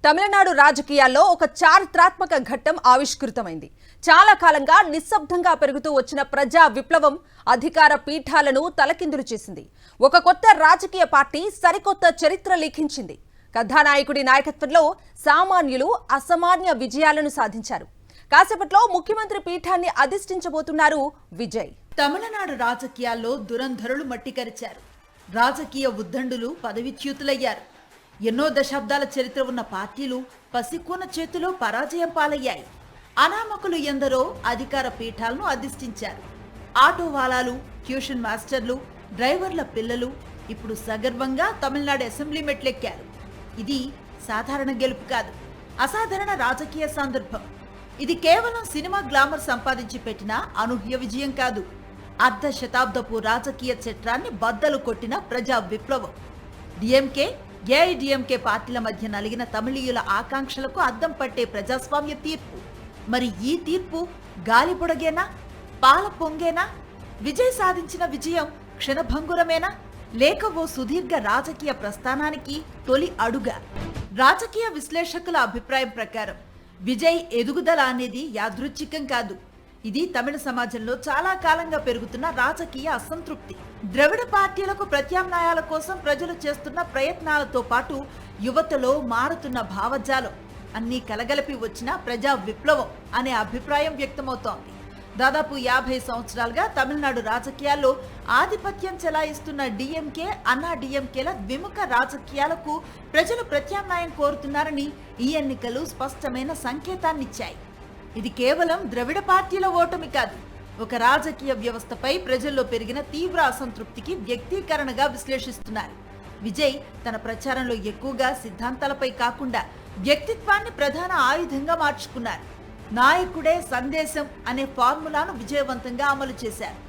తమిళనాడు రాజకీయాల్లో ఒక చారిత్రాత్మక ఘట్టం ఆవిష్కృతమైంది. చాలా కాలంగా నిశ్శబ్దంగా పెరుగుతూ వచ్చిన ప్రజా విప్లవం అధికార పీఠాలను తలకిందులు చేసింది. ఒక కొత్త రాజకీయ పార్టీ సరికొత్త చరిత్ర లిఖించింది. కథానాయకుడి నాయకత్వంలో సామాన్యులు అసామాన్య విజయాలను సాధించారు. కాసేపట్లో ముఖ్యమంత్రి పీఠాన్ని అధిష్ఠించబోతున్నారు విజయ్. తమిళనాడు రాజకీయాల్లో దురంధరులు మట్టికరిచారు. రాజకీయ ఉద్దండులు పదవిచ్యుతులయ్యారు. ఎన్నో దశాబ్దాల చరిత్ర ఉన్న పార్టీలు పసికూన చేతిలో పరాజయం పాలయ్యాయి. అనామకులు ఎందరో అధికార పీఠాలను అధిష్ఠించారు. ఆటో వాలాలు, ట్యూషన్ మాస్టర్లు, డ్రైవర్ల పిల్లలు ఇప్పుడు సగర్వంగా తమిళనాడు అసెంబ్లీ మెట్లెక్కారు. ఇది సాధారణ గెలుపు కాదు, అసాధారణ రాజకీయ సందర్భం. ఇది కేవలం సినిమా గ్లామర్ సంపాదించి పెట్టిన అనూహ్య విజయం కాదు. అర్ధ శతాబ్దపు రాజకీయ చట్రాన్ని బద్దలు కొట్టిన ప్రజా విప్లవం. డిఎంకే, ఏఐడిఎంకే పార్టీల మధ్య నలిగిన తమిళీయుల ఆకాంక్షలకు అద్దం పట్టే ప్రజాస్వామ్య తీర్పు. మరి ఈ తీర్పు గాలి పొడగేనా, పాల పొంగేనా? విజయ్ సాధించిన విజయం క్షణభంగురమేనా, లేక ఓ సుదీర్ఘ రాజకీయ ప్రస్థానానికి తొలి అడుగా? రాజకీయ విశ్లేషకుల అభిప్రాయం ప్రకారం విజయ్ ఎదుగుదల అనేది యాదృచ్ఛికం కాదు. ఇది తమిళ సమాజంలో చాలా కాలంగా పెరుగుతున్న రాజకీయ అసంతృప్తి, ద్రవిడ పార్టీలకు ప్రత్యామ్నాయాల కోసం ప్రజలు చేస్తున్న ప్రయత్నాలతో పాటు యువతలో మారుతున్న భావజాలం అన్నీ కలగలిపి వచ్చిన ప్రజా విప్లవం అనే అభిప్రాయం వ్యక్తమవుతోంది. దాదాపు 50 సంవత్సరాలుగా తమిళనాడు రాజకీయాల్లో ఆధిపత్యం చెలాయిస్తున్న డిఎంకే, అన్నా డిఎంకేల ద్విముఖ రాజకీయాలకు ప్రజలు ప్రత్యామ్నాయం కోరుతున్నారని ఈ ఎన్నికలు స్పష్టమైన సంకేతాన్నిచ్చాయి. ఇది కేవలం ద్రవిడ పార్టీల ఓటమి కాదు, ఒక రాజకీయ వ్యవస్థపై ప్రజల్లో పెరిగిన తీవ్ర అసంతృప్తికి వ్యక్తీకరణగా విశ్లేషిస్తున్నారు. విజయ్ తన ప్రచారంలో ఎక్కువగా సిద్ధాంతాలపై కాకుండా వ్యక్తిత్వాన్ని ప్రధాన ఆయుధంగా మార్చుకున్నారు. నాయకుడే సందేశం అనే ఫార్ములాను విజయవంతంగా అమలు చేశారు.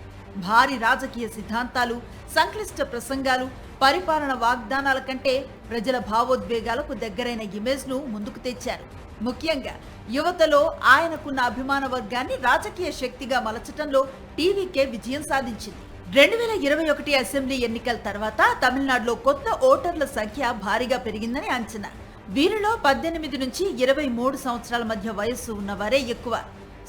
భారీ రాజకీయ సిద్ధాంతాలు, సంక్లిష్ట ప్రసంగాలు, పరిపాలన వాగ్దానాల కంటే ప్రజల భావోద్వేగాలకు దగ్గరైన ఇమేజ్ను ముందుకు తెచ్చారు. ముఖ్యంగా యువతలో ఆయనకున్న అభిమాన వర్గాన్ని రాజకీయ శక్తిగా మలచటంలో టీవీకే విజయం సాధించింది. 2021 అసెంబ్లీ ఎన్నికల తర్వాత తమిళనాడులో కొత్త ఓటర్ల సంఖ్య భారీగా పెరిగిందని అంచనా. వీరిలో 18 నుంచి 23 సంవత్సరాల మధ్య వయస్సు ఉన్నవారే ఎక్కువ.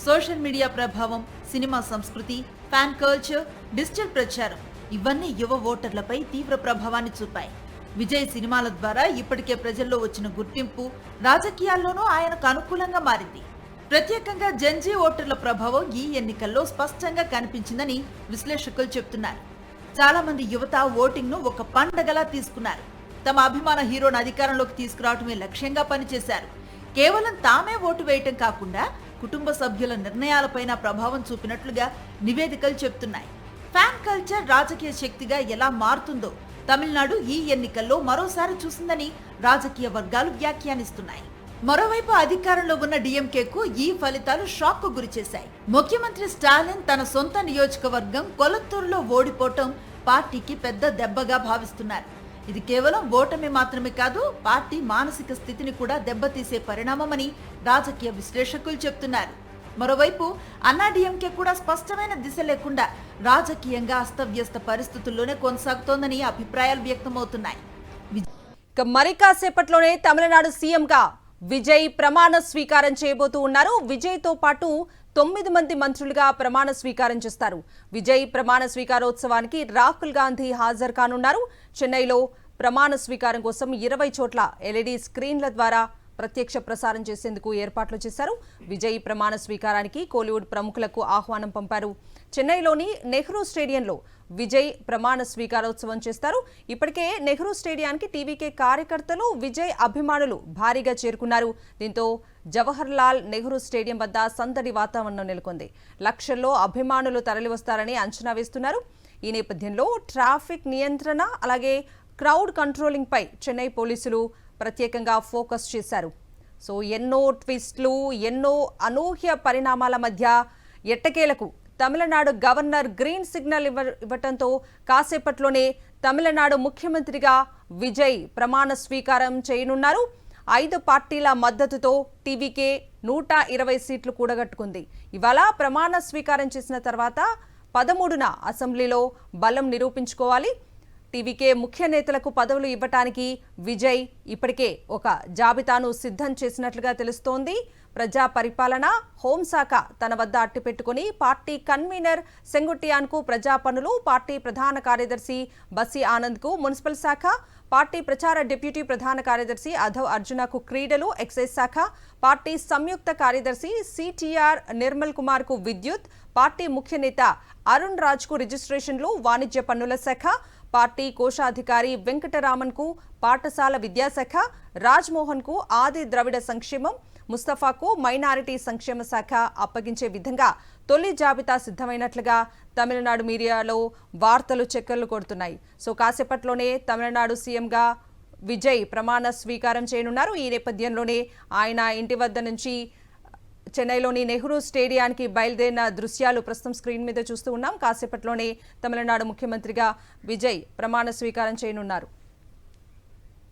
సోషల్ మీడియా ప్రభావం, సినిమా సంస్కృతి, ఫ్యాన్ కల్చర్, డిజిటల్ ప్రచారం ఇవన్నీ యువ ఓటర్లపై తీవ్ర ప్రభావాన్ని చూపాయి. విజయ్ సినిమాల ద్వారా ఇప్పటికే ప్రజల్లో వచ్చిన గుర్తింపు రాజకీయాల్లోనూ ఆయనకు అనుకూలంగా మారింది. ప్రత్యేకంగా జెన్జీ ఓటర్ల ప్రభావం ఈ ఎన్నికల్లో స్పష్టంగా కనిపించిందని విశ్లేషకులు చెబుతున్నారు. చాలా మంది యువత ఓటింగ్ ను ఒక పండగలా తీసుకున్నారు. తమ అభిమాన హీరోను అధికారంలోకి తీసుకురావటమే లక్ష్యంగా పనిచేశారు. కేవలం తామే ఓటు వేయటం కాకుండా కుటుంబ సభ్యుల నిర్ణయాలపైన ప్రభావం చూపినట్లుగా నివేదికలు చెబుతున్నాయి. ఫ్యాన్ కల్చర్ రాజకీయ శక్తిగా ఎలా మారుతుందో తమిళనాడు ఈ ఎన్నికల్లో మరోసారి చూసిందని రాజకీయ వర్గాలు వ్యాఖ్యానిస్తున్నాయి. మరోవైపు అధికారంలో ఉన్న డిఎంకేకు ఈ ఫలితాలు షాక్ కు గురిచేశాయి. ముఖ్యమంత్రి స్టాలిన్ తన సొంత నియోజకవర్గం కొలత్తూరులో ఓడిపోవటం పార్టీకి పెద్ద దెబ్బగా భావిస్తున్నారు. ఇది కేవలం ఓటమి మాత్రమే కాదు, పార్టీ మానసిక స్థితిని కూడా దెబ్బతీసే పరిణామమని రాజకీయ విశ్లేషకులు చెబుతున్నారు. మరోవైపు అన్నా డిఎంకే కూడా స్పష్టమైన దిశ లేకుండా రాజకీయంగా అస్తవ్యస్త పరిస్థితుల్లోనే కొనసాగుతోందని అభిప్రాయాలు వ్యక్తమవుతున్నాయి. మరి కాసేపట్లోనే తమిళనాడు సీఎంగా విజయ్ ప్రమాణ స్వీకారం చేయబోతూ ఉన్నారు. విజయ్ తో పాటు 9 మంది మంత్రులుగా ప్రమాణ స్వీకారం చేస్తారు. విజయ్ ప్రమాణ స్వీకారోత్సవానికి రాహుల్ గాంధీ హాజరు కానున్నారు. చెన్నైలో ప్రమాణ స్వీకారం కోసం 20 చోట్ల ఎల్ఈడి స్క్రీన్ల ద్వారా ప్రత్యక్ష ప్రసారం చేసేందుకు ఏర్పాట్లు చేశారు. విజయ్ ప్రమాణ స్వీకారానికి కోలీవుడ్ ప్రముఖులకు ఆహ్వానం పంపారు. చెన్నైలోని నెహ్రూ స్టేడియంలో విజయ్ ప్రమాణ స్వీకారోత్సవం చేస్తారు. ఇప్పటికే నెహ్రూ స్టేడియానికి టీవీకే కార్యకర్తలు, విజయ్ అభిమానులు భారీగా చేరుకున్నారు. దీంతో జవహర్ లాల్ నెహ్రూ స్టేడియం వద్ద సందడి వాతావరణం నెలకొంది. లక్షల్లో అభిమానులు తరలివస్తారని అంచనా వేస్తున్నారు. ఈ నేపథ్యంలో ట్రాఫిక్ నియంత్రణ, అలాగే క్రౌడ్ కంట్రోలింగ్ పై చెన్నై పోలీసులు ప్రత్యేకంగా ఫోకస్ చేశారు. సో ఎన్నో ట్విస్ట్లు, ఎన్నో అనూహ్య పరిణామాల మధ్య ఎట్టకేలకు తమిళనాడు గవర్నర్ గ్రీన్ సిగ్నల్ ఇవ్వటంతో కాసేపట్లోనే తమిళనాడు ముఖ్యమంత్రిగా విజయ్ ప్రమాణ స్వీకారం చేయనున్నారు. 5 పార్టీల మద్దతుతో టీవీకే 120 సీట్లు కూడగట్టుకుంది. ఇవాళ ప్రమాణ స్వీకారం చేసిన తర్వాత 13న అసెంబ్లీలో బలం నిరూపించుకోవాలి. టీవీకే ముఖ్య నేతలకు పదవులు ఇవ్వటానికి విజయ్ ఇప్పటికే ఒక జాబితాను సిద్ధం చేసినట్లుగా తెలుస్తోంది. ప్రజా పరిపాలన, హోంశాఖ తన వద్ద అట్టిపెట్టుకుని పార్టీ కన్వీనర్ సెంగుట్టియాన్కు ప్రజా పనులు, పార్టీ ప్రధాన కార్యదర్శి బస్సి ఆనంద్కు మున్సిపల్ శాఖ, పార్టీ ప్రచార డిప్యూటీ ప్రధాన కార్యదర్శి అధవ్ అర్జునకు క్రీడలు, ఎక్సైజ్ శాఖ, పార్టీ సంయుక్త కార్యదర్శి సిటిఆర్ నిర్మల్ కుమార్కు విద్యుత్, పార్టీ ముఖ్య నేత అరుణ్ రాజ్కు రిజిస్ట్రేషన్లు, వాణిజ్య పన్నుల శాఖ, పార్టీ కోశాధికారి వెంకటరామన్కు పాఠశాల విద్యాశాఖ, రాజ్మోహన్కు ఆది ద్రవిడ సంక్షేమం, ముస్తఫాకు మైనారిటీ సంక్షేమ శాఖ అప్పగించే విధంగా తొలి జాబితా సిద్ధమైనట్లుగా తమిళనాడు మీడియాలో వార్తలు చక్కర్లు కొడుతున్నాయి. సో కాసేపట్లోనే తమిళనాడు సీఎంగా విజయ్ ప్రమాణ స్వీకారం చేయనున్నారు. ఈ నేపథ్యంలోనే ఆయన ఇంటి వద్ద నుంచి చెన్నైలోని నెహ్రూ స్టేడియానికి బయలుదేరిన దృశ్యాలు ప్రస్తుతం స్క్రీన్ మీద చూస్తూ ఉన్నాం. కాసేపట్లోనే తమిళనాడు ముఖ్యమంత్రిగా విజయ్ ప్రమాణ స్వీకారం చేయనున్నారు.